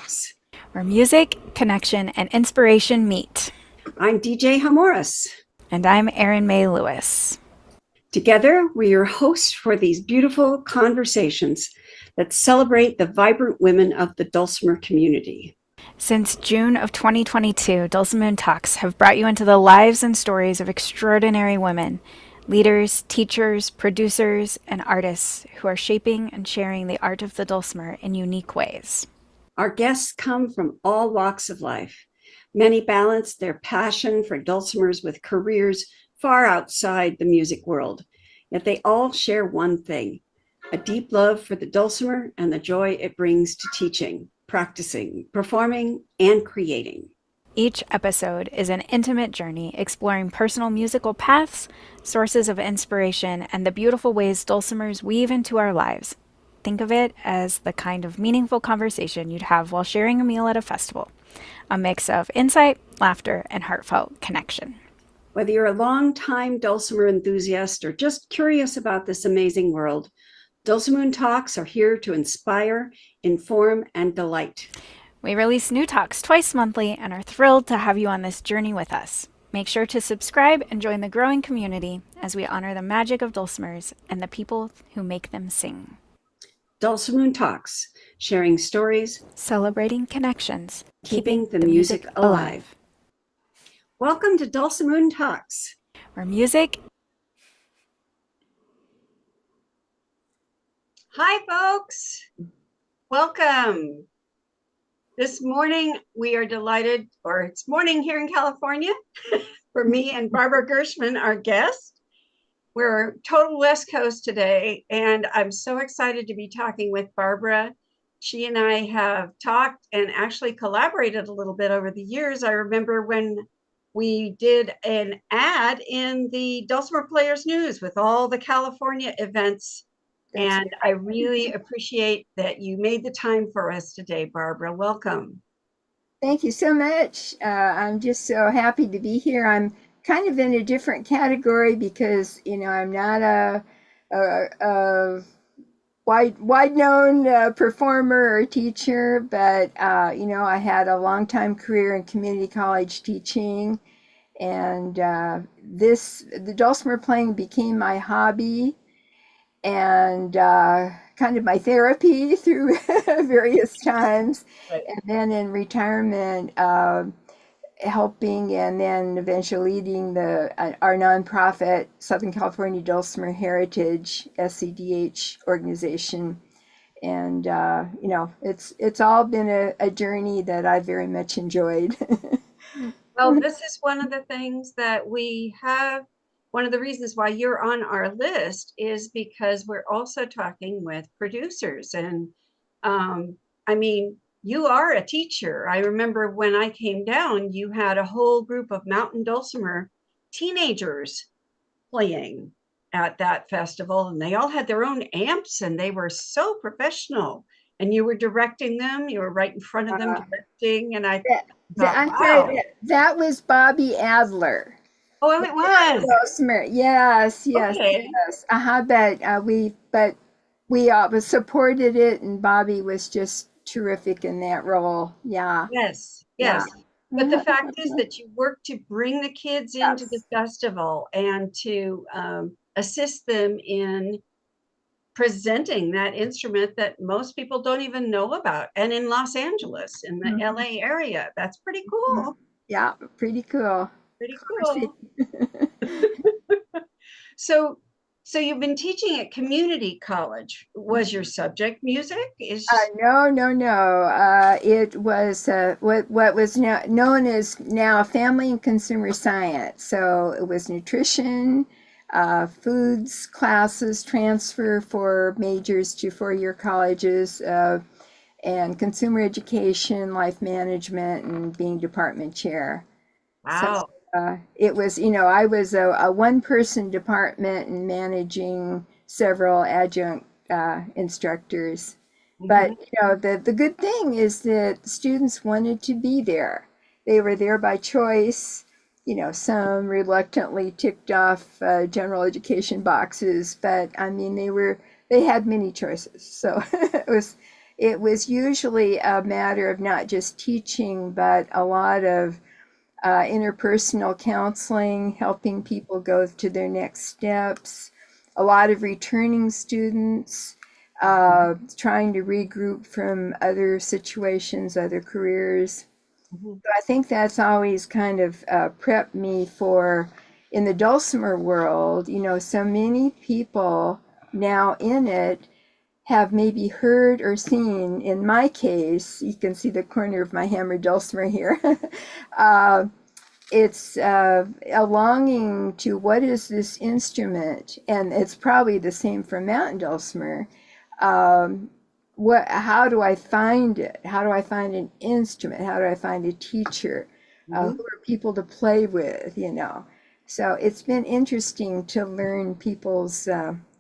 Talks. Where music, connection, and inspiration meet. I'm DJ Hamouris. And I'm Erin Mae Lewis. Together, we're your hosts for these beautiful conversations that celebrate the vibrant women of the dulcimer community. Since June of 2022, Dulcimoon Talks have brought you into the lives and stories of extraordinary women, leaders, teachers, producers, and artists who are shaping and sharing the art of the dulcimer in unique ways. Our guests come from all walks of life. Many balance their passion for dulcimers with careers far outside the music world, yet they all share one thing: a deep love for the dulcimer and the joy it brings to teaching, practicing, performing, and creating. Each episode is an intimate journey exploring personal musical paths, sources of inspiration, and the beautiful ways dulcimers weave into our lives. Think of it as the kind of meaningful conversation you'd have while sharing a meal at a festival. A mix of insight, laughter, and heartfelt connection. Whether you're a long-time dulcimer enthusiast or just curious about this amazing world, Dulcimoon Talks are here to inspire, inform, and delight. We release new talks twice monthly and are thrilled to have you on this journey with us. Make sure to subscribe and join the growing community as we honor the magic of dulcimers and the people who make them sing. Dulcimoon Talks, sharing stories, celebrating connections, keeping the music alive. Welcome to Dulcimoon Talks, where music... Hi, folks. Welcome. This morning, we are delighted, or it's morning here in California, for me and Barbara Gershman, our guest. We're total West Coast today, and I'm so excited to be talking with Barbara. She and I have talked and actually collaborated a little bit over the years. I remember when we did an ad in the Dulcimer Players News with all the California events. And I really appreciate that you made the time for us today, Barbara. Welcome. Thank you so much. I'm just so happy to be here. I'm kind of in a different category because, I'm not a wide known performer or teacher, but, I had a long time career in community college teaching. And the dulcimer playing became my hobby and kind of my therapy through various times. Right. And then in retirement, helping and then eventually leading our nonprofit Southern California Dulcimer Heritage SCDH organization. And, it's all been a journey that I very much enjoyed. Well, this is one of the things that we have. One of the reasons why you're on our list is because we're also talking with producers. And you are a teacher. I remember when I came down, you had a whole group of mountain dulcimer teenagers playing at that festival, and they all had their own amps and they were so professional. And you were directing them, you were right in front of them directing. And I thought, wow. That was Bobby Adler. Oh, it was. Yes. Okay. Yes. But we supported it, and Bobby was just terrific in that role. Yeah. Yes. Yeah. But the fact is that you work to bring the kids into the festival and to assist them in presenting that instrument that most people don't even know about. And in Los Angeles, in the LA area, that's pretty cool. Yeah, pretty cool. Pretty cool. So you've been teaching at community college. Was your subject music? No. It was what was now known as family and consumer science. So it was nutrition, foods classes, transfer for majors to four-year colleges, and consumer education, life management, and being department chair. Wow. So, it was, I was a one-person department and managing several adjunct instructors. But, the good thing is that students wanted to be there. They were there by choice. Some reluctantly ticked off general education boxes, but they had many choices. So it it was usually a matter of not just teaching, but a lot of interpersonal counseling, helping people go to their next steps, a lot of returning students, trying to regroup from other situations, other careers. Mhm. So I think that's always kind of prepped me for, in the dulcimer world, so many people now in it have maybe heard or seen, in my case, you can see the corner of my hammered dulcimer here. It's a longing to, what is this instrument? And it's probably the same for mountain dulcimer. How do I find it? How do I find an instrument? How do I find a teacher? Who are people to play with, So it's been interesting to learn people's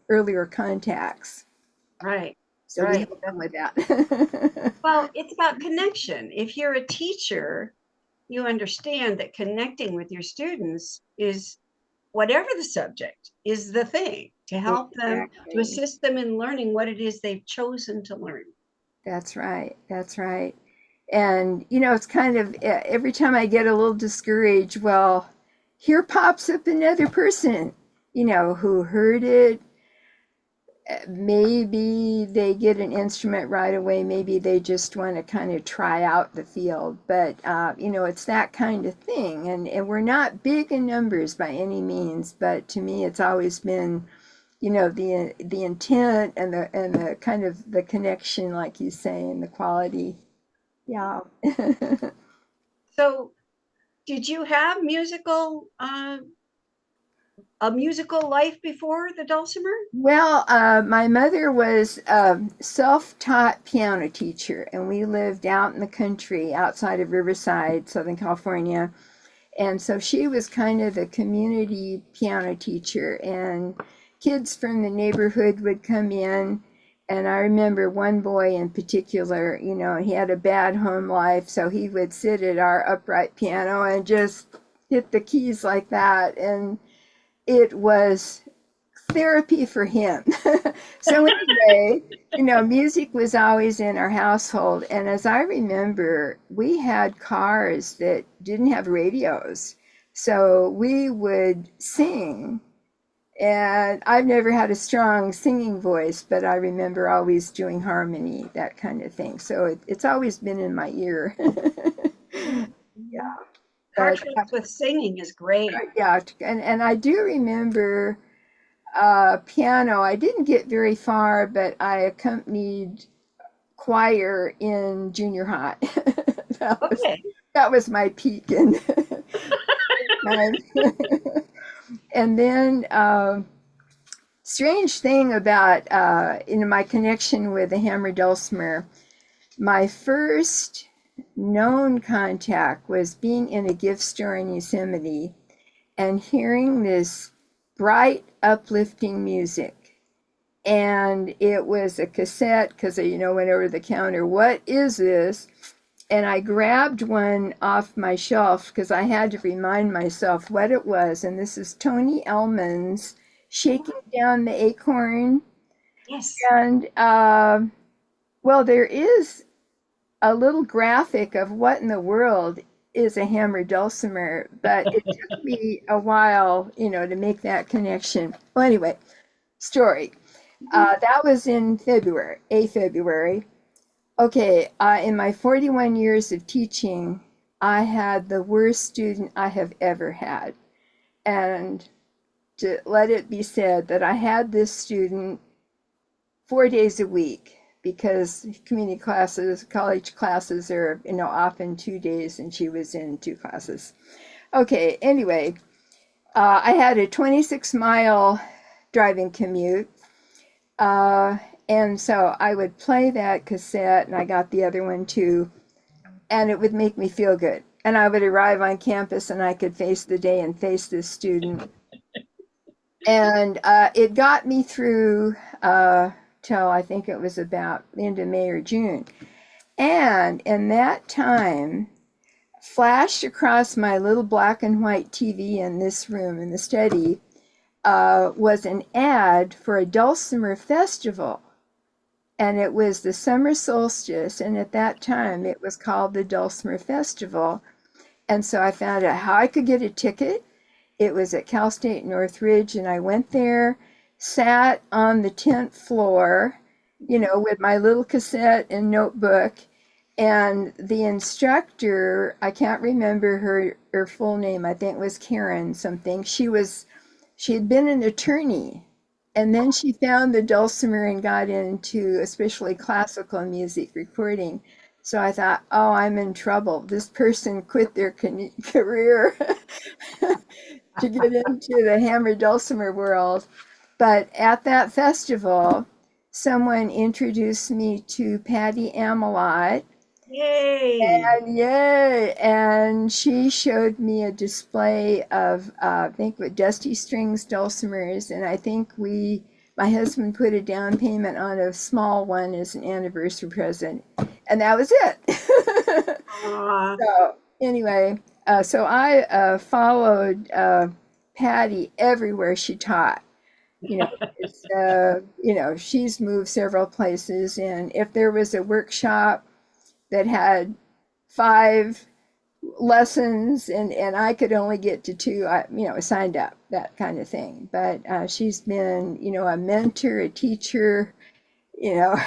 earlier contacts. Right. So we Right. help them with that. Well, it's about connection. If you're a teacher, you understand that connecting with your students is, whatever the subject, is the thing to help them, to Exactly. assist them in learning what it is they've chosen to learn. That's right. That's right. And, it's kind of every time I get a little discouraged, well, here pops up another person, who heard it. Maybe they get an instrument right away. Maybe they just want to kind of try out the field. But, it's that kind of thing. And we're not big in numbers by any means. But to me, it's always been, the intent and the kind of the connection, like you say, and the quality. Yeah. So, did you have a musical life before the dulcimer? Well, my mother was a self-taught piano teacher, and we lived out in the country outside of Riverside, Southern California. And so she was kind of a community piano teacher, and kids from the neighborhood would come in. And I remember one boy in particular, he had a bad home life, so he would sit at our upright piano and just hit the keys like that. And it was therapy for him. So anyway, music was always in our household. And as I remember, we had cars that didn't have radios. So we would sing. And I've never had a strong singing voice, but I remember always doing harmony, that kind of thing. So it's always been in my ear. Yeah. Car But, trips with singing is great. yeah. And I do remember piano. I didn't get very far, but I accompanied choir in junior high. Okay. That was my peak in time. And then strange thing about my connection with the hammer dulcimer, my first known contact was being in a gift store in Yosemite and hearing this bright, uplifting music. And it was a cassette because I, went over the counter. What is this? And I grabbed one off my shelf because I had to remind myself what it was. And this is Tony Elman's Shaking Down the Acorn. Yes. And, well, there is a little graphic of what in the world is a hammer dulcimer, but it took me a while, to make that connection. Well, anyway, story. That was in February. Okay, in my 41 years of teaching, I had the worst student I have ever had. And to let it be said that I had this student 4 days a week, because community classes, college classes are, often 2 days, and she was in 2 classes. Okay, anyway, I had a 26-mile driving commute. And so I would play that cassette, and I got the other one too, and it would make me feel good. And I would arrive on campus, and I could face the day and face this student. And it got me through till I think it was about the end of May or June. And in that time, flashed across my little black and white TV in this room in the study was an ad for a dulcimer festival. and it was the summer solstice, and at that time it was called the Dulcimer Festival. And so I found out how I could get a ticket. It was at Cal State Northridge, and I went there, sat on the tent floor, with my little cassette and notebook. And the instructor, I can't remember her full name, I think it was Karen something. She had been an attorney, and then she found the dulcimer and got into especially classical music recording. So I thought, oh, I'm in trouble. This person quit their career to get into the hammer dulcimer world. But at that festival, someone introduced me to Patty Amelot. Yay! And she showed me a display of, I think, with Dusty Strings dulcimers, and I think my husband put a down payment on a small one as an anniversary present, and that was it. So anyway, so I followed Patty everywhere she taught. She's moved several places, and if there was a workshop that had 5 lessons and I could only get to 2, I signed up, that kind of thing. But she's been, a mentor, a teacher, a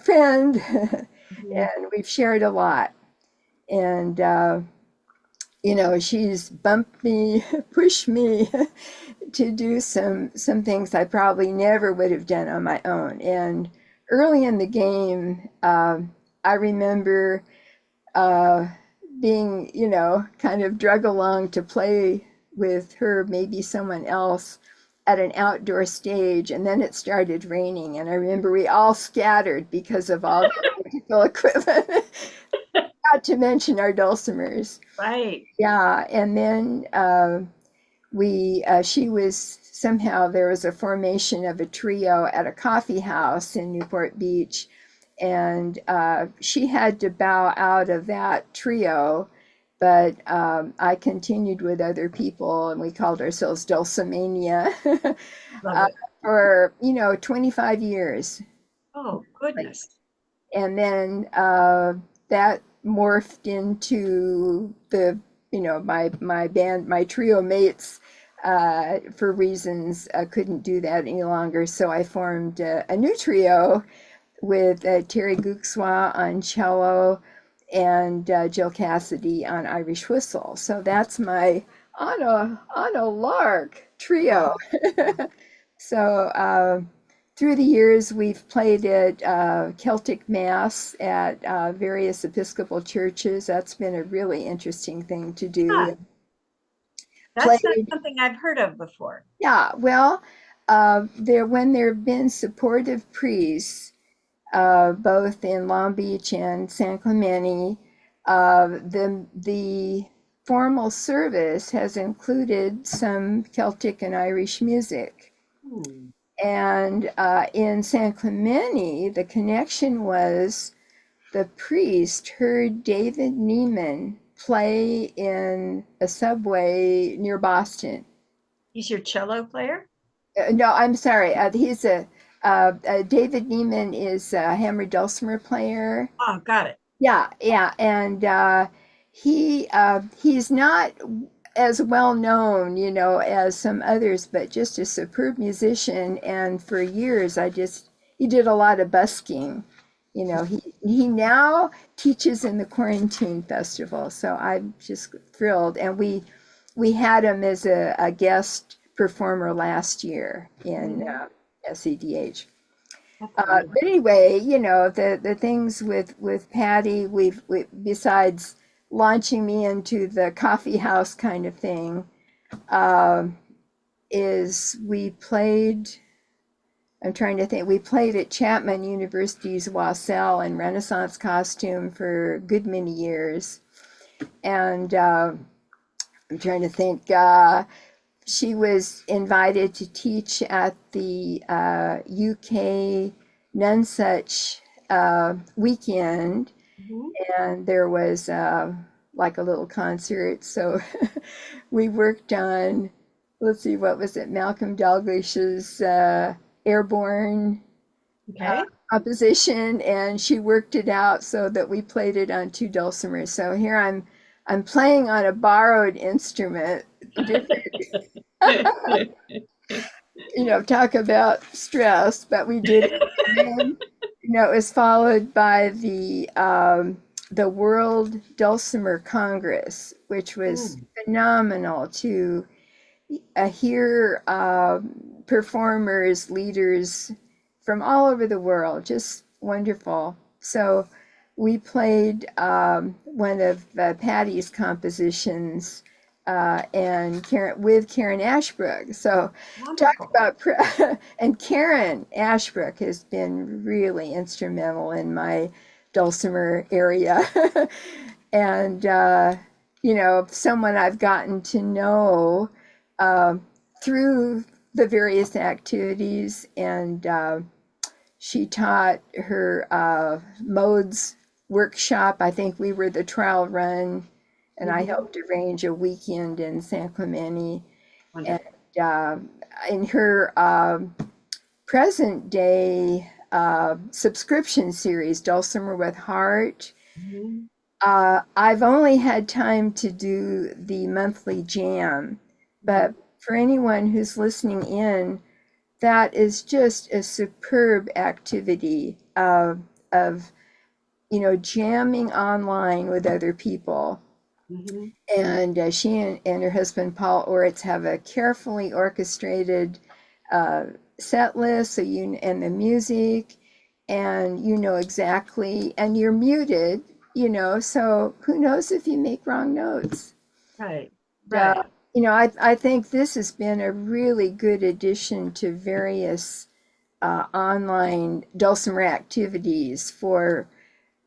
friend, and we've shared a lot. And, she's bumped me, pushed me to do some things I probably never would have done on my own. And early in the game, I remember being, kind of drug along to play with her, maybe someone else, at an outdoor stage, and then it started raining. And I remember we all scattered because of all the musical equipment, not to mention our dulcimers. Right. Yeah, and then she was, somehow there was a formation of a trio at a coffee house in Newport Beach. And she had to bow out of that trio, but I continued with other people, and we called ourselves Dulcimania for 25 years. Oh, goodness! And then that morphed into the my band, my trio mates. For reasons I couldn't do that any longer, so I formed a new trio with Terry Guxwa on cello and Jill Cassidy on Irish whistle. So that's my Anna Lark trio. So through the years, we've played at Celtic Mass at various Episcopal churches. That's been a really interesting thing to do. That's not something I've heard of before. Yeah, well, when there have been supportive priests, both in Long Beach and San Clemente, the formal service has included some Celtic and Irish music. And in San Clemente, the connection was the priest heard David Neiman play in a subway near Boston. He's your cello player? No, I'm sorry. He's David Neiman is a hammer dulcimer player. Oh, got it. Yeah, and he's not as well known, as some others, but just a superb musician. And for years, he did a lot of busking. He now teaches in the Quarantine Festival, so I'm just thrilled. And we had him as a guest performer last year in SEDH. But anyway, the things with Patty, we've besides launching me into the coffee house kind of thing, is we played. I'm trying to think. We played at Chapman University's Wassail in Renaissance costume for a good many years, and I'm trying to think. She was invited to teach at the UK Nonsuch weekend, and there was like a little concert. So we worked on, let's see, what was it? Malcolm Dalglish's Airborne Okay. composition, and she worked it out so that we played it on two dulcimers. So here I'm playing on a borrowed instrument. Talk about stress, but we did it. And then, it was followed by the World Dulcimer Congress, which was phenomenal to hear performers, leaders from all over the world, just wonderful. So we played one of Patty's compositions and with Karen Ashbrook. So talk Wonderful. about and Karen Ashbrook has been really instrumental in my dulcimer area, and someone I've gotten to know through the various activities, and she taught her modes workshop. I think we were the trial run, and I helped arrange a weekend in San Clemente. And Wonderful. in her present day subscription series, Dulcimer with Heart, Mhm. I've only had time to do the monthly jam, but for anyone who's listening in, that is just a superb activity of jamming online with other people. Mhm. And she and her husband Paul Oritz have a carefully orchestrated set list, so and the music, and exactly, and you're muted, so who knows if you make wrong notes. Right. uh, Right. I think this has been a really good addition to various online dulcimer activities for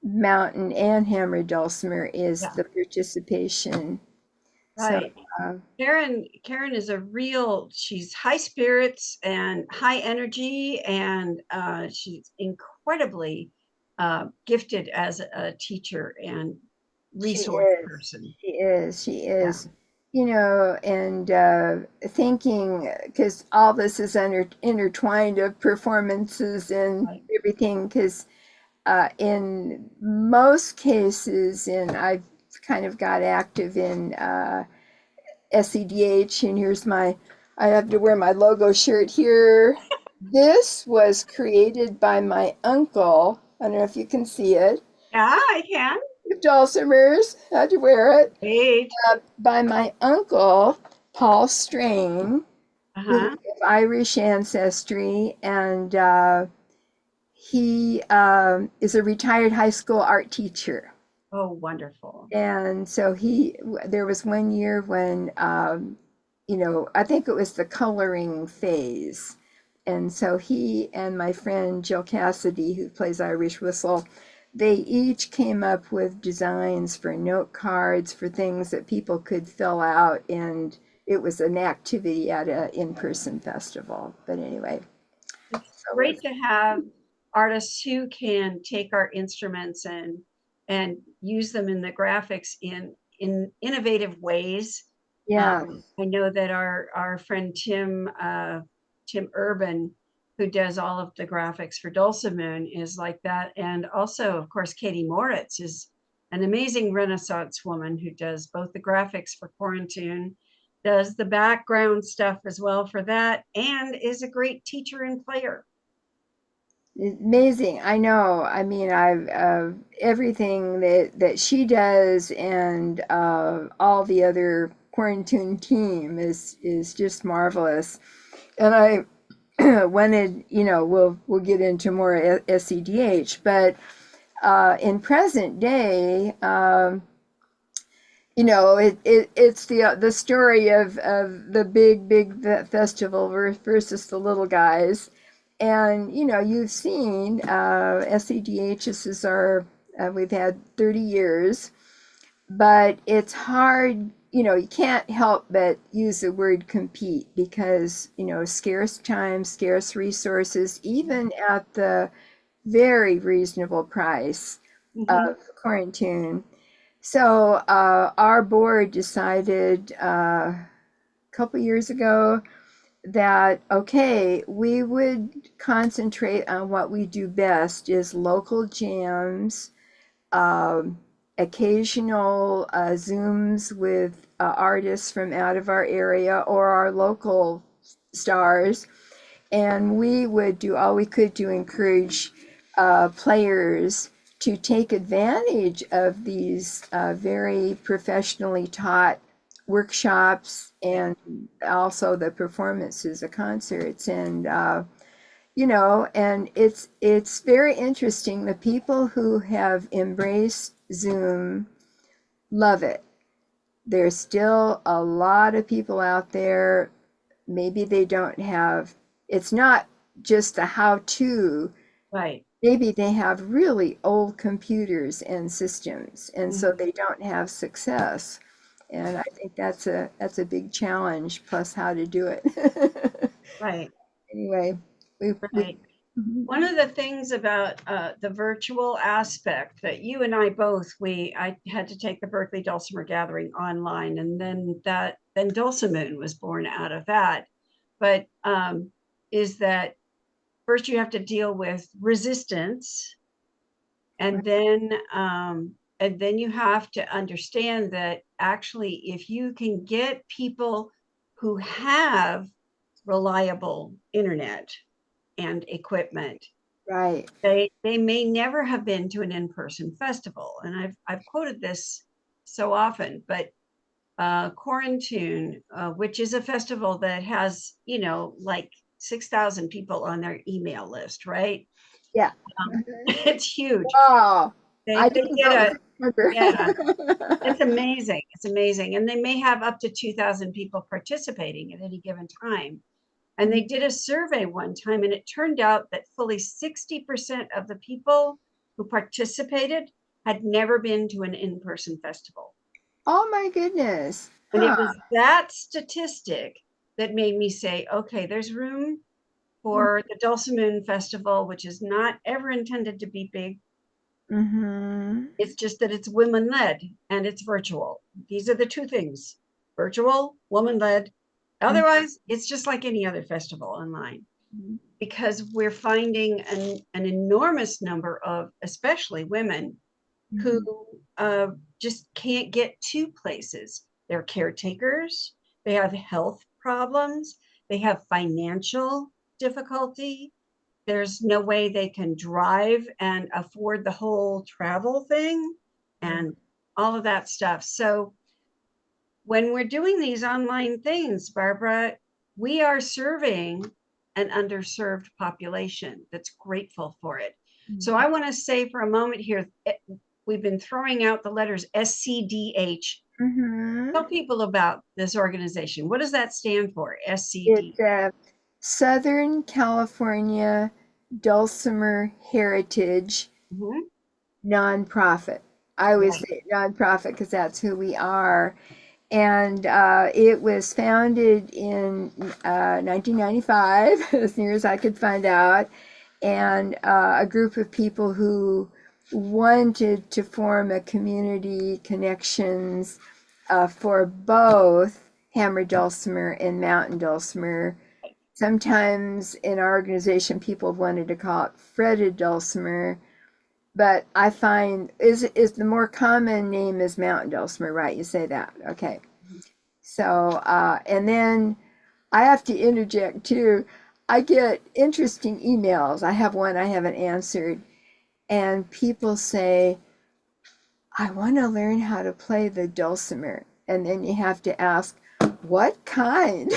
mountain and hammer dulcimer is Yeah. the participation. So Right. Karen is she's high spirits and high energy, and she's incredibly gifted as a teacher and she resource is, person. she Yeah. is, and thinking, because all this is intertwined of performances and Right. everything, because in most cases, and I've kind of got active in SEDH, and I have to wear my logo shirt here. This was created by my uncle. I don't know if you can see it. Yeah, I can. Dulcimers, how'd you wear it? Great. By my uncle, Paul Strain, who's Uh-huh. of Irish ancestry, and he is a retired high school art teacher. Oh, wonderful. And so there was one year when, I think it was the coloring phase. And so he and my friend Jill Cassidy, who plays Irish whistle, they each came up with designs for note cards, for things that people could fill out. And it was an activity at an in-person festival. But anyway, It's so great to have artists who can take our instruments and use them in the graphics in innovative ways. yeah. I know that our friend Tim Urban, who does all of the graphics for Dulcimoon, is like that, and also, of course, Katie Moritz is an amazing Renaissance woman who does both the graphics for Quarantine, does the background stuff as well for that, and is a great teacher and player. Amazing. I know. I mean, I've everything that she does, and all the other quarantine team is just marvelous. And I wanted, we'll get into more SEDH, but in present day, it's the story of the big festival versus the little guys. And you've seen SEDHs we've had 30 years, but it's hard. You can't help but use the word compete because scarce time, scarce resources, even at the very reasonable price Mhm. of quarantine. So our board decided a couple years ago that, okay, we would concentrate on what we do best is local jams, um, occasional Zooms with artists from out of our area or our local stars. And we would do all we could to encourage players to take advantage of these very professionally taught workshops and also the performances, the concerts, and and it's very interesting. The people who have embraced Zoom love it. There's still a lot of people out there, maybe they don't have, it's not just the how-to, Right. maybe they have really old computers and systems, and so they don't have success. And I think that's a big challenge, plus how to do it. Right. Anyway, Right. One of the things about the virtual aspect that you and I both, I had to take the Berkeley Dulcimer Gathering online, and then Dulcimoon was born out of that. But is that first you have to deal with resistance, and then you have to understand that actually, if you can get people who have reliable internet and equipment, right. they may never have been to an in-person festival. And I've quoted this so often, but Quarantune, which is a festival that has, like 6,000 people on their email list, right? Yeah. It's huge. Oh, They I didn't get know. yeah, it's amazing. It's amazing. And they may have up to 2,000 people participating at any given time. And they did a survey one time, and it turned out that fully 60% of the people who participated had never been to an in-person festival. Oh my goodness. And it Huh. was that statistic that made me say, okay, there's room for the Dulcimoon Festival, which is not ever intended to be big. Mm-hmm. It's just that it's women-led and it's virtual. These are the two things: virtual, woman-led. Otherwise, it's just like any other festival online, because we're finding an enormous number of, especially women, who just can't get to places. They're caretakers, they have health problems, they have financial difficulty. There's no way they can drive and afford the whole travel thing and all of that stuff. So when we're doing these online things, Barbara, we are serving an underserved population that's grateful for it. So I want to say for a moment here, we've been throwing out the letters SCDH. Tell people about this organization. What does that stand for? SCD. It's Southern California Dulcimer Heritage Nonprofit. I always say nonprofit because that's who we are. And it was founded in 1995, as near as I could find out, and a group of people who wanted to form a community connections for both hammer dulcimer and mountain dulcimer. Sometimes in our organization, people wanted to call it fretted dulcimer, but I find is the more common name is mountain dulcimer, right? You say that, okay? So and then I have to interject too. I get interesting emails. I have one I haven't answered, and people say, "I want to learn how to play the dulcimer," and then you have to ask, "What kind?"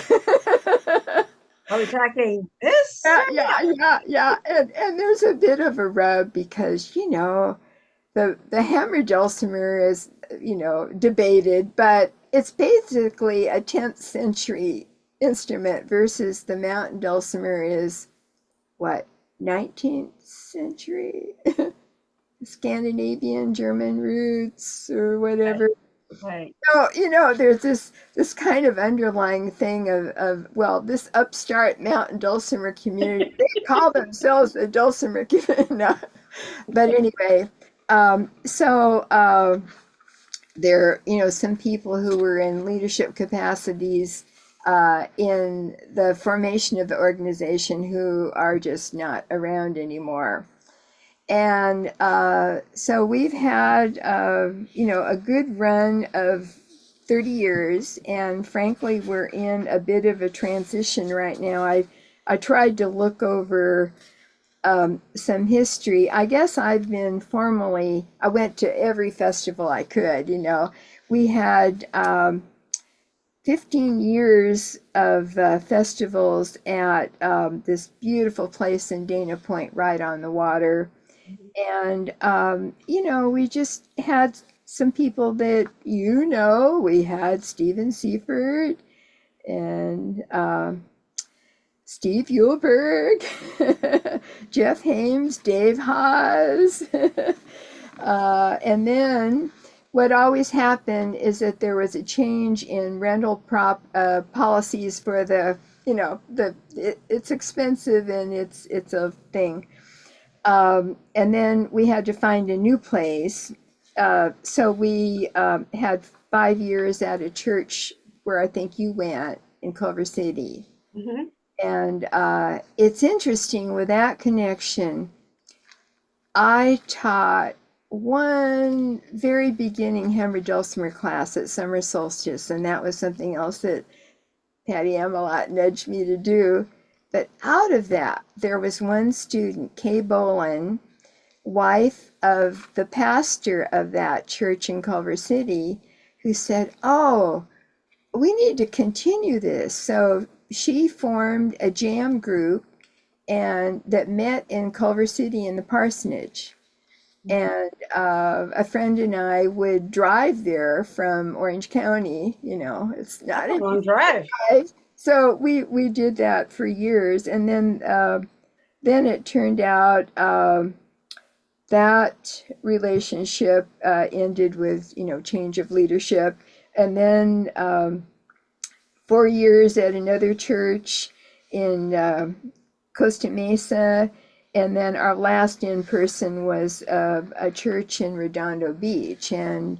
Are we talking this? Yeah. And there's a bit of a rub because, the hammer dulcimer is, debated, but it's basically a 10th century instrument versus the mountain dulcimer is what, 19th century? Scandinavian, German roots or whatever. Right. So, there's this kind of underlying thing of well, this upstart mountain dulcimer community, they call themselves the dulcimer community. No. But anyway, so there, some people who were in leadership capacities in the formation of the organization who are just not around anymore. And so we've had, a good run of 30 years, and frankly, we're in a bit of a transition right now. I tried to look over some history. I guess I went to every festival I could, We had 15 years of festivals at this beautiful place in Dana Point, right on the water. And, we just had some people that, we had Steven Seifert and Steve Eulberg, Jeff Hames, Dave Haas. And then what always happened is that there was a change in rental policies for it's expensive and it's a thing. And then we had to find a new place. So we had 5 years at a church where I think you went in Culver City. Mm-hmm. And it's interesting with that connection. I taught one very beginning Hamouris dulcimer class at summer solstice, and that was something else that Patty Amelot nudged me to do. But out of that, there was one student, Kay Bolin, wife of the pastor of that church in Culver City, who said, "Oh, we need to continue this." So she formed a jam group and that met in Culver City in the parsonage. And a friend and I would drive there from Orange County. It's not a long drive. So we did that for years, and then it turned out that relationship ended with change of leadership, and then 4 years at another church in Costa Mesa. And then our last in-person was a church in Redondo Beach. And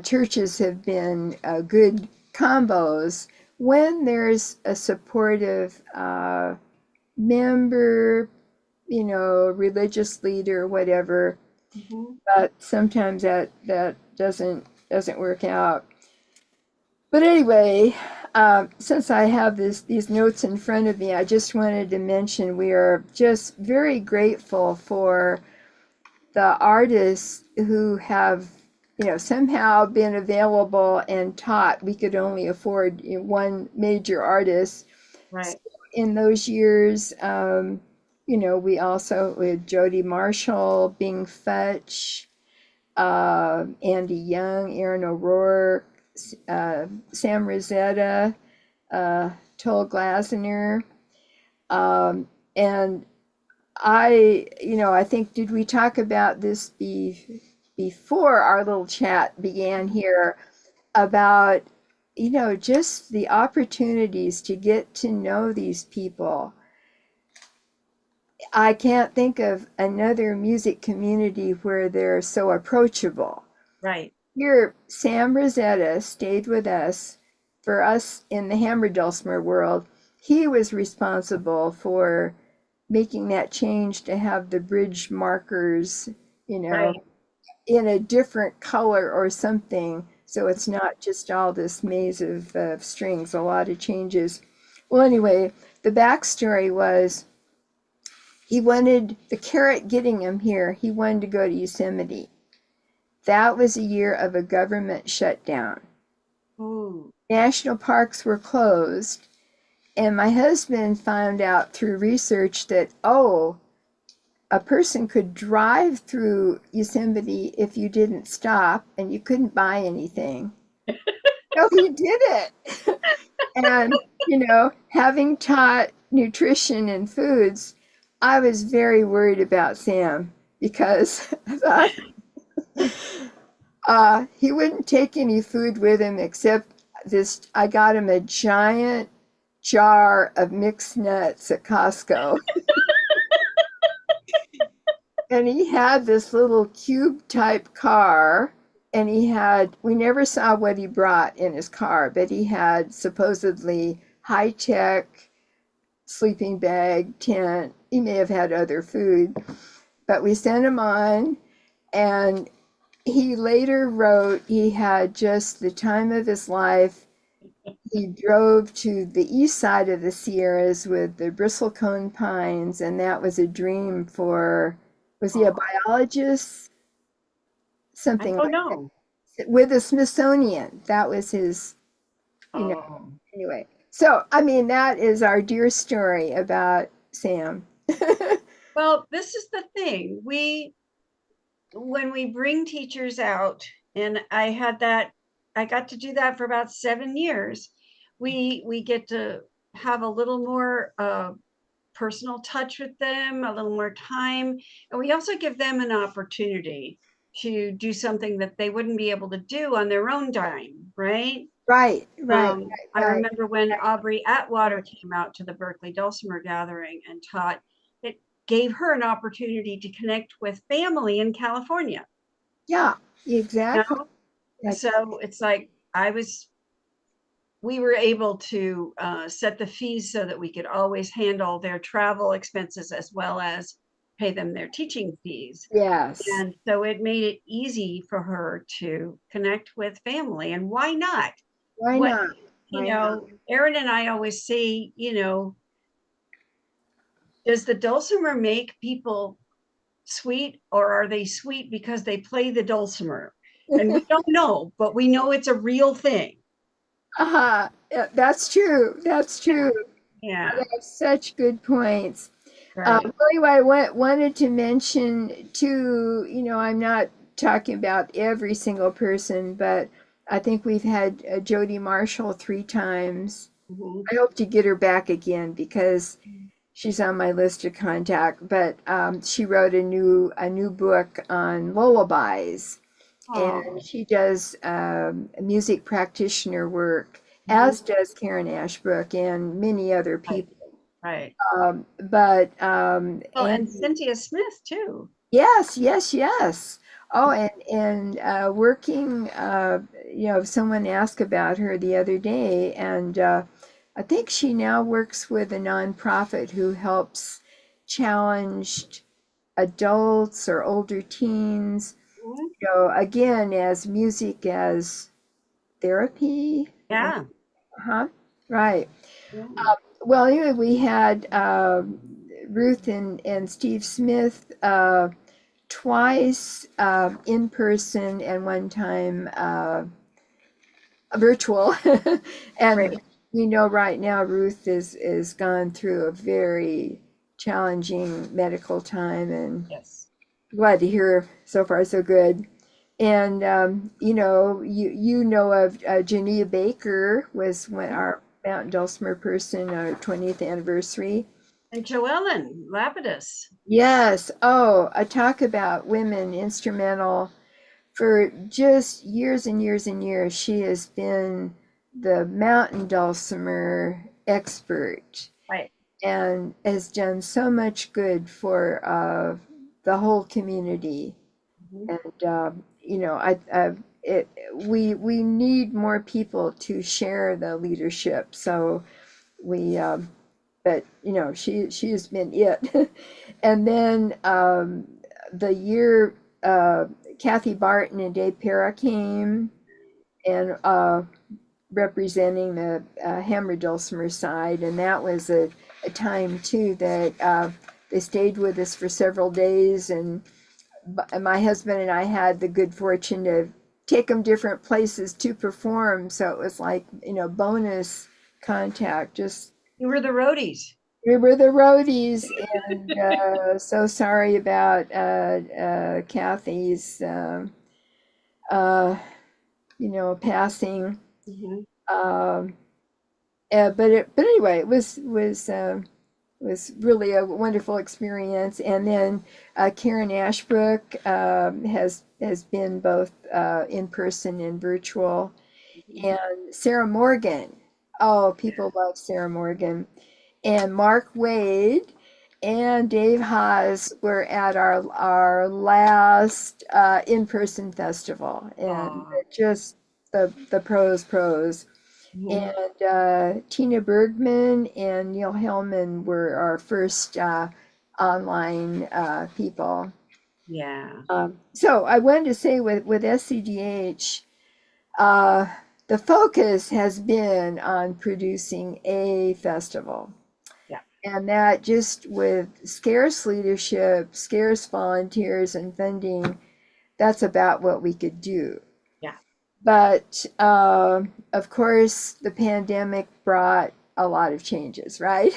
churches have been good combos when there's a supportive member, religious leader, whatever. Mm-hmm. But sometimes that doesn't work out. But anyway, since I have these notes in front of me, I just wanted to mention we are just very grateful for the artists who have, somehow been available and taught. We could only afford one major artist. Right. So in those years, we also with Jody Marshall, Bing Futch, Andy Young, Aaron O'Rourke, Sam Rosetta, Toll Glasner, and I think, did we talk about this before our little chat began here about, just the opportunities to get to know these people? I can't think of another music community where they're so approachable. Right. Here, Sam Rosetta stayed with us, for us in the Hamouris dulcimer world. He was responsible for making that change to have the bridge markers, right, in a different color or something. So it's not just all this maze of strings, a lot of changes. Well, anyway, the backstory was he wanted, the carrot getting him here, he wanted to go to Yosemite. That was a year of a government shutdown. Ooh. National parks were closed. And my husband found out through research that, a person could drive through Yosemite if you didn't stop, and you couldn't buy anything. So he did it. And, having taught nutrition and foods, I was very worried about Sam, because I thought he wouldn't take any food with him except this. I got him a giant jar of mixed nuts at Costco. And he had this little cube type car, and we never saw what he brought in his car, but he had supposedly high-tech sleeping bag, tent. He may have had other food, but we sent him on, and he later wrote he had just the time of his life. He drove to the east side of the Sierras with the bristlecone pines, and that was a dream for, was he a biologist? I Something don't like know. that. With the Smithsonian. That was his, you know, Oh. anyway. So, I mean, that is our dear story about Sam. Well, this is the thing. When we bring teachers out, and I got to do that for about 7 years. We get to have a little more personal touch with them, a little more time, and we also give them an opportunity to do something that they wouldn't be able to do on their own dime, right? Right, right, I right. remember when Aubrey Atwater came out to the Berkeley Dulcimer Gathering and taught, it gave her an opportunity to connect with family in California. Yeah, You exactly. know? So it's like we were able to set the fees so that we could always handle their travel expenses as well as pay them their teaching fees. Yes. And so it made it easy for her to connect with family. And why not? Why What, not? Why not? Erin and I always say, does the dulcimer make people sweet, or are they sweet because they play the dulcimer? And we don't know, but we know it's a real thing. Yeah, that's true. That's true. Yeah, You have such good points. right. Anyway, I wanted to mention too, I'm not talking about every single person, but I think we've had Jody Marshall 3 times. Mhm. I hope to get her back again because she's on my list to contact. But she wrote a new book on lullabies, Oh, and she does music practitioner work, mhm. as does Karen Ashbrook and many other Right, people. right. But Oh, and and Cynthia Smith too. yes, yes, yes. Oh, and working. Someone asked about her the other day, and I think she now works with a nonprofit who helps challenged adults or older teens. Mhm. Again, as music as therapy. Yeah, Huh? Right. yeah. Well, anyway, we had Ruth and Steve Smith twice in person and one time virtual. And Great. we know right now Ruth is gone through a very challenging medical time, and Yes. glad to hear so far so good. And you know of Jania Baker was our Mountain Dulcimer person, our 20th anniversary. And Joellen Lapidus. Yes. Oh, I talk about women instrumental for just years and years and years. She has been the mountain dulcimer expert Right. and has done so much good for the whole community. Mhm. And we need more people to share the leadership. So we, but she has been it. And then the year Kathy Barton and Dave Para came and representing the Hammer Dulcimer side, and that was a time too that they stayed with us for several days, and my husband and I had the good fortune to take them different places to perform, so it was like bonus contact. Just You were the roadies. we were the roadies, and so sorry about Kathy's uh, passing. Mhm. Um, but anyway, it was really a wonderful experience. And then Karen Ashbrook has been both in person and virtual, Mhm. and Sarah Morgan. Oh, people love Sarah Morgan. And Mark Wade and Dave Haas were at our last in-person festival, and Aw. just the pros. Mhm. And Tina Bergman and Neil Hillman were our first online people. Yeah. So I wanted to say with SCDH, uh, the focus has been on producing a festival. Yeah. And that just with scarce leadership, scarce volunteers, and funding, that's about what we could do. Yeah. But of course, the pandemic brought a lot of changes, right?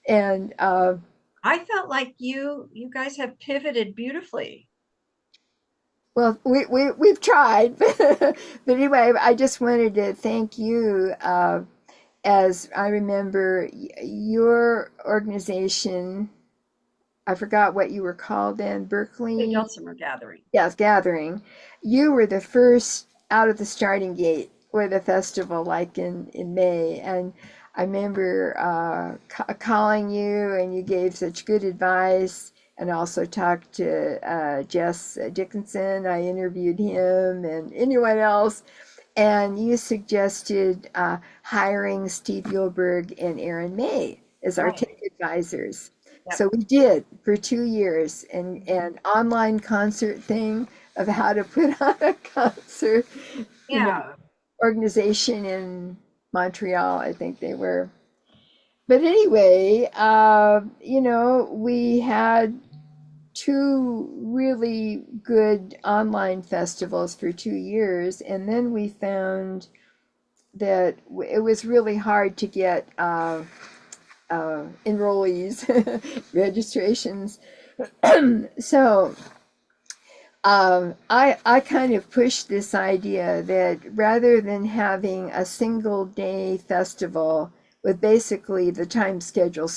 And I felt like you guys have pivoted beautifully. well, we've tried. But anyway, I just wanted to thank you. As I remember, your organization, I forgot what you were called then, The Berkeley. Dulcimer gathering. Yes, gathering. You were the first out of the starting gate with a festival like in May. And I remember calling you, and you gave such good advice, and also talked to Jess Dickinson. I interviewed him and anyone else. And you suggested hiring Steve Yulberg and Erin May as our Right. tech advisors. Yep. So we did for 2 years, and an online concert thing of how to put on a concert, Yeah. organization in Montreal, I think they were. But anyway, we had two really good online festivals for 2 years, and then we found that it was really hard to get enrollees registrations. So I kind of pushed this idea that rather than having a single day festival with basically the time schedule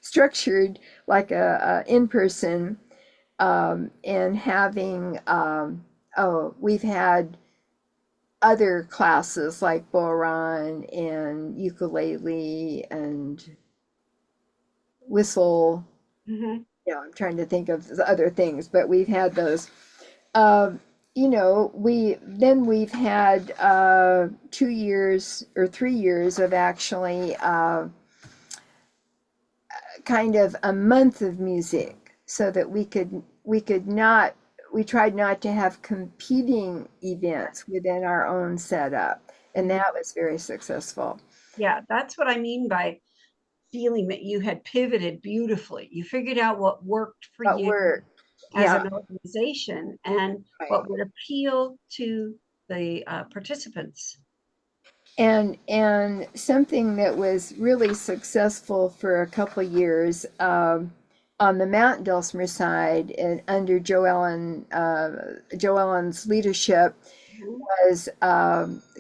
structured like a in-person, and having we've had other classes like boron and ukulele and whistle. Hmm. I'm trying to think of the other things, but we've had those. Um, we've had 2 years or 3 years of actually kind of a month of music, so that we tried not to have competing events within our own setup, and that was very successful. Yeah, that's what I mean by feeling that you had pivoted beautifully. You figured out what worked for But you we're as Yeah, an organization and right. what would appeal to the participants. And something that was really successful for a couple of years, on the Mount Dulcimer side, and under Joellen's leadership, Mhm. was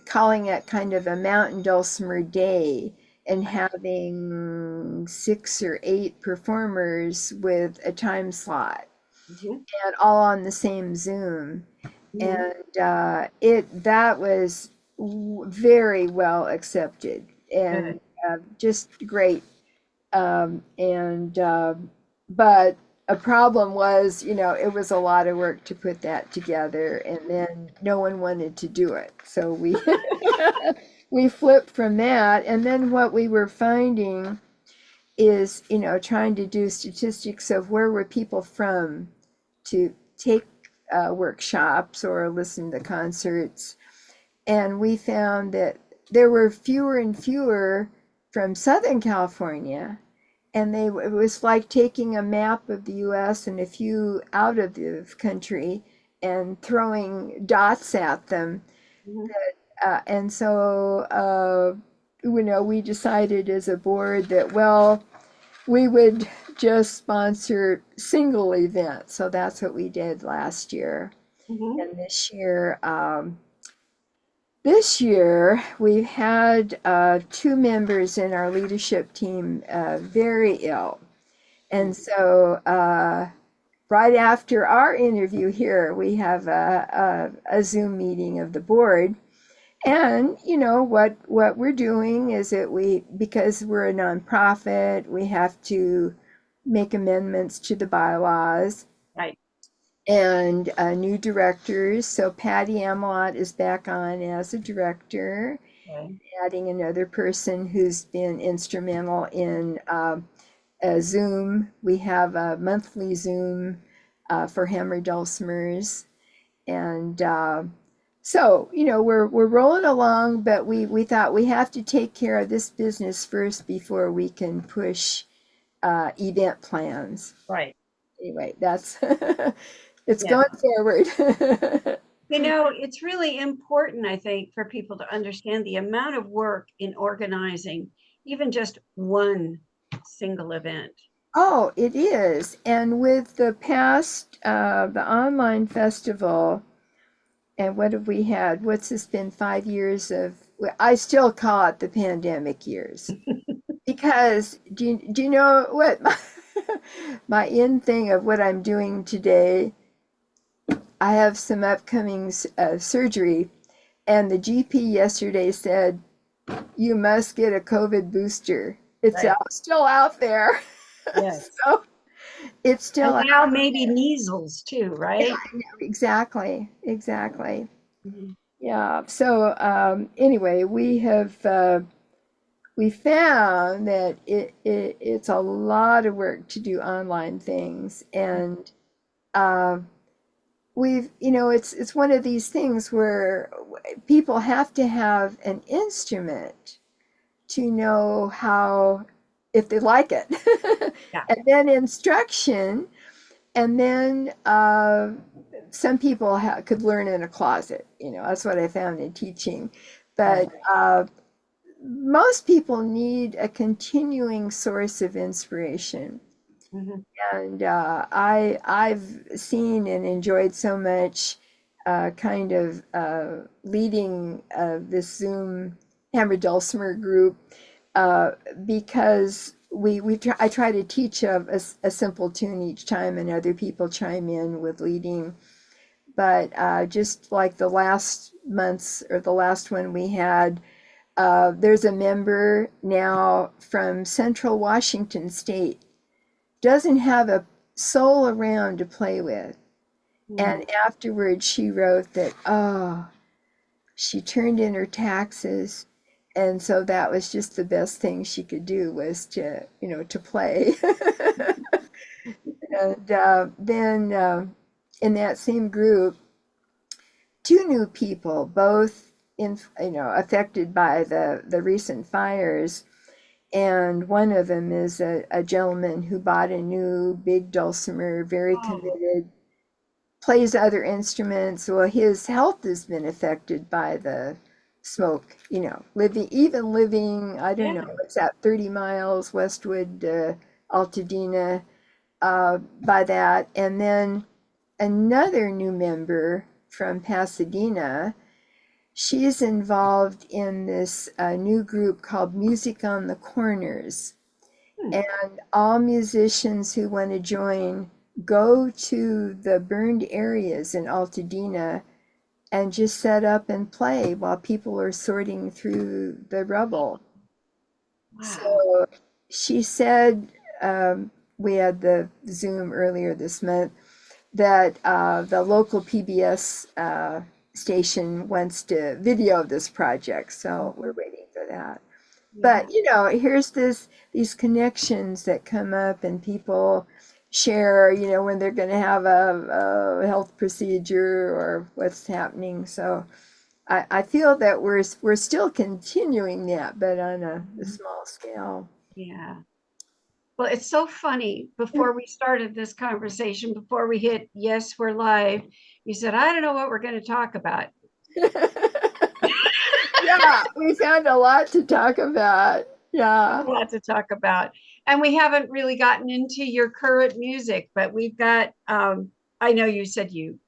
calling it kind of a Mountain Dulcimer Day, and having 6 or 8 performers with a time slot, Mhm. and all on the same Zoom. Mhm. And it that was very well accepted, and Good. just great. And But a problem was, it was a lot of work to put that together, and then no one wanted to do it, so we we flipped from that. And then what we were finding is, trying to do statistics of where were people from to take workshops or listen to concerts. And we found that there were fewer and fewer from Southern California. And it was like taking a map of the US and a few out of the country and throwing dots at them. Mhm. And so, we decided as a board that, well, we would just sponsor single events. So that's what we did last year. Mhm. And this year we've had two members in our leadership team very ill. And so right after our interview here, we have a Zoom meeting of the board. And what we're doing is that because we're a nonprofit, we have to make amendments to the bylaws. Right. and new directors. So Patty Amelot is back on as a director, Okay. adding another person who's been instrumental in Zoom. We have a monthly Zoom for Hammer Dulcimers, and so we're rolling along, but we thought we have to take care of this business first before we can push event plans. Right. Anyway, that's it's Yeah. going forward. It's really important, I think, for people to understand the amount of work in organizing even just one single event. Oh, it is. And with the past, the online festival, and what have we had? What's this been 5 years of? I still call it the pandemic years because do you know what my end thing of what I'm doing today? I have some upcoming surgery, and the GP yesterday said you must get a COVID booster. It's Right. still out there. Yes. So it's still And now maybe measles too, right? exactly. Mhm. Yeah. So anyway, we found that it's a lot of work to do online things, and it's one of these things where people have to have an instrument to know how, if they like it. Yeah. And then instruction, and then some people could learn in a closet. That's what I found in teaching. But most people need a continuing source of inspiration. Mhm. And I've seen and enjoyed so much kind of leading this Zoom Hammer Dulcimer group because I try to teach a simple tune each time, and other people chime in with leading. But just like the last months or the last one we had, there's a member now from Central Washington State, doesn't have a soul around to play with. And afterwards, she wrote that, she turned in her taxes. And so that was just the best thing she could do, was to play. And then in that same group, two new people, both affected by the recent fires. And one of them is a gentleman who bought a new big dulcimer, very committed, plays other instruments. Well, his health has been affected by the smoke, living, I don't know, what's that, 30 miles westwood, Altadena, by that. And then another new member from Pasadena, she's involved in this new group called Music on the Corners. And all musicians who want to join go to the burned areas in Altadena and just set up and play while people are sorting through the rubble. Wow. So she said, we had the Zoom earlier this month, that the local PBS station wants to video this project, so we're waiting for that. But here's these connections that come up, and people share, when they're going to have a health procedure or what's happening. So I feel that we're still continuing that, but on a small scale. Yeah. Well, it's so funny. Before we started this conversation, before we hit yes, we're live, you said, I don't know what we're going to talk about. Yeah, we found a lot to talk about. Yeah. A lot to talk about. And we haven't really gotten into your current music, but we've got, I know you said you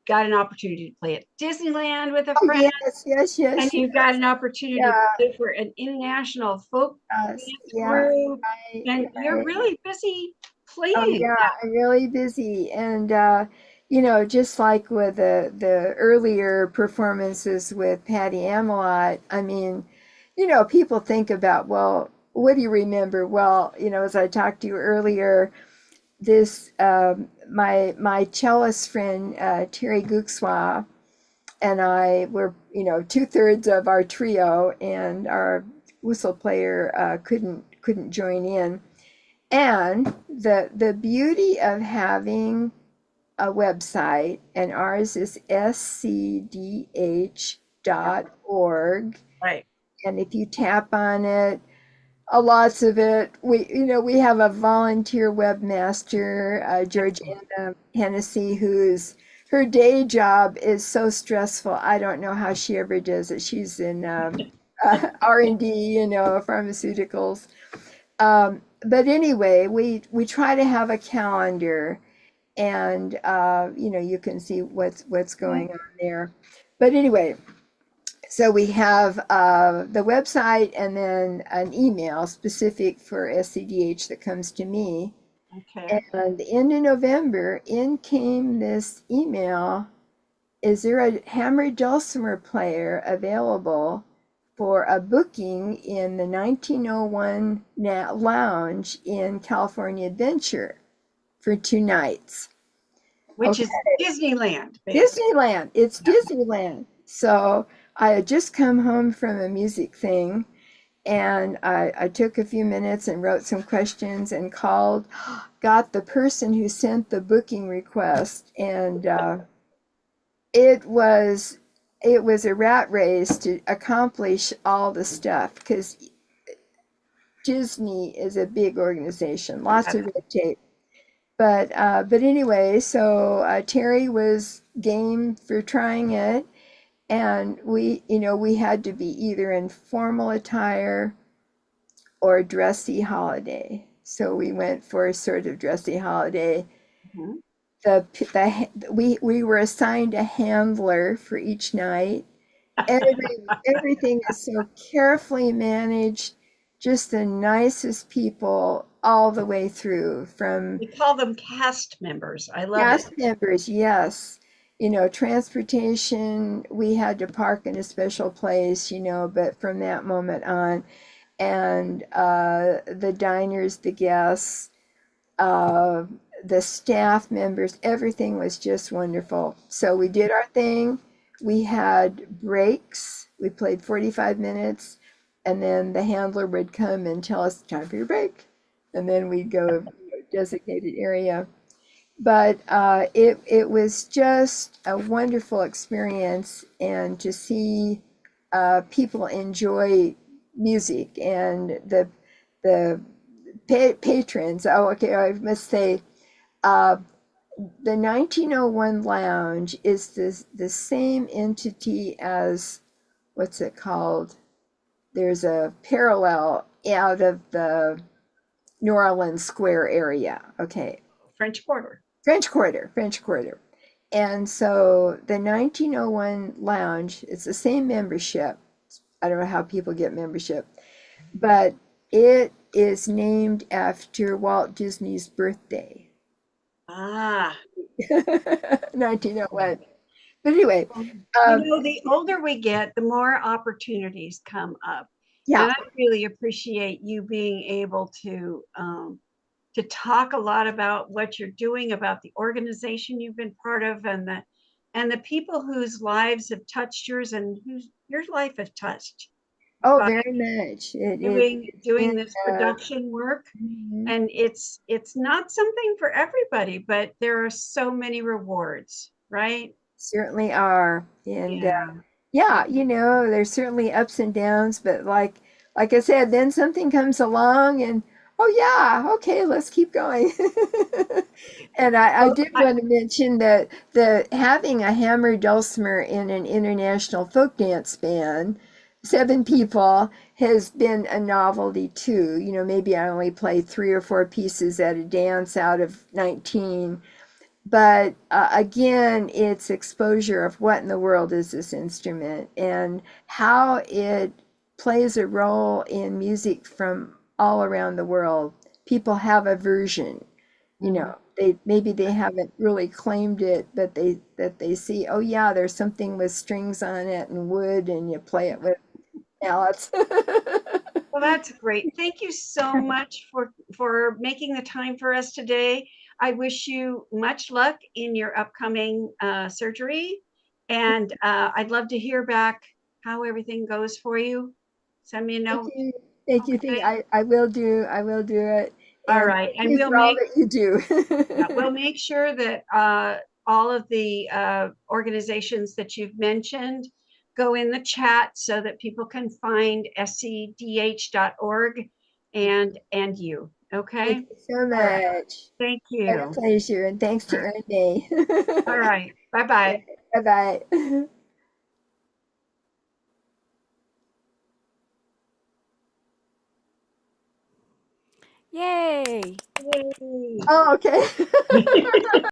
got an opportunity to play at Disneyland with a friend. Yes. And you got an opportunity to play for an international folk dance group. Right, and you're really busy playing. Oh yeah, I'm really busy. And just like with the earlier performances with Patty Amelot, I mean, people think about, well, what do you remember? Well, as I talked to you earlier, this my cellist friend Terry Guxwa and I were, 2/3 of our trio, and our whistle player couldn't join in. And the beauty of having a website, and ours is scdh.org. Right. And if you tap on it, lots of it, we have a volunteer webmaster, Georgiana Hennessy, her day job is so stressful. I don't know how she ever does it. She's in R&D, pharmaceuticals. But anyway, we try to have a calendar, and you can see what's going on there. But anyway, so we have the website and then an email specific for SCDH that comes to me. Okay. And the end of November, in came this email: is there a hammered dulcimer player available for a booking in the 1901 lounge in California Adventure for 2 nights? Which is Disneyland. Basically. Disneyland. It's Disneyland. So I had just come home from a music thing, and I took a few minutes and wrote some questions and got the person who sent the booking request, and it was a rat race to accomplish all the stuff, because Disney is a big organization, lots of red tape. But anyway, so Terry was game for trying it, and we had to be either in formal attire or dressy holiday. So we went for a sort of dressy holiday. Mm-hmm. We were assigned a handler for each night. Everything is so carefully managed, just the nicest people all the way through. From we call them cast members. I love cast members, yes. Transportation, we had to park in a special place, but from that moment on, and the diners, the guests, the staff members, everything was just wonderful. So we did our thing. We had breaks. We played 45 minutes, and then the handler would come and tell us, time for your break. And then we'd go designated area. But it was just a wonderful experience, and to see people enjoy music, and the patrons. Oh, okay, I must say, the 1901 Lounge is the same entity as, what's it called? There's a parallel out of the New Orleans Square area. Okay. French Quarter. French Quarter. And so the 1901 Lounge, it's the same membership. I don't know how people get membership, but it is named after Walt Disney's birthday. 1901. But anyway, the older we get, the more opportunities come up. Yeah. And I really appreciate you being able to talk a lot about what you're doing, about the organization you've been part of, and the people whose lives have touched yours, and whose your life has touched. Oh, very much. Doing this production work. Mm-hmm. And it's not something for everybody, but there are so many rewards, right? Certainly are. And there's certainly ups and downs, but like I said, then something comes along, and oh yeah, okay, let's keep going. And I did want to mention that having a hammered dulcimer in an international folk dance band, 7 people, has been a novelty too. Maybe I only play 3 or 4 pieces at a dance out of 19. But again, it's exposure of what in the world is this instrument, and how it plays a role in music from all around the world. People have a version, they haven't really claimed it, but they see, oh yeah, there's something with strings on it and wood, and you play it with mallets. Well, that's great. Thank you so much for making the time for us today. I wish you much luck in your upcoming surgery. And I'd love to hear back how everything goes for you. Send me a Thank note. you. Thank you. Okay. I will do. I will do it. All And right. thank you for all that you do. we'll make sure that all of the organizations that you've mentioned go in the chat so that people can find scdh.org and you. Okay. Thank you so All right. much. Thank What a you. pleasure. And thanks to Erin Mae. All right. Bye bye. Bye bye. Yay! Yay. Oh, okay.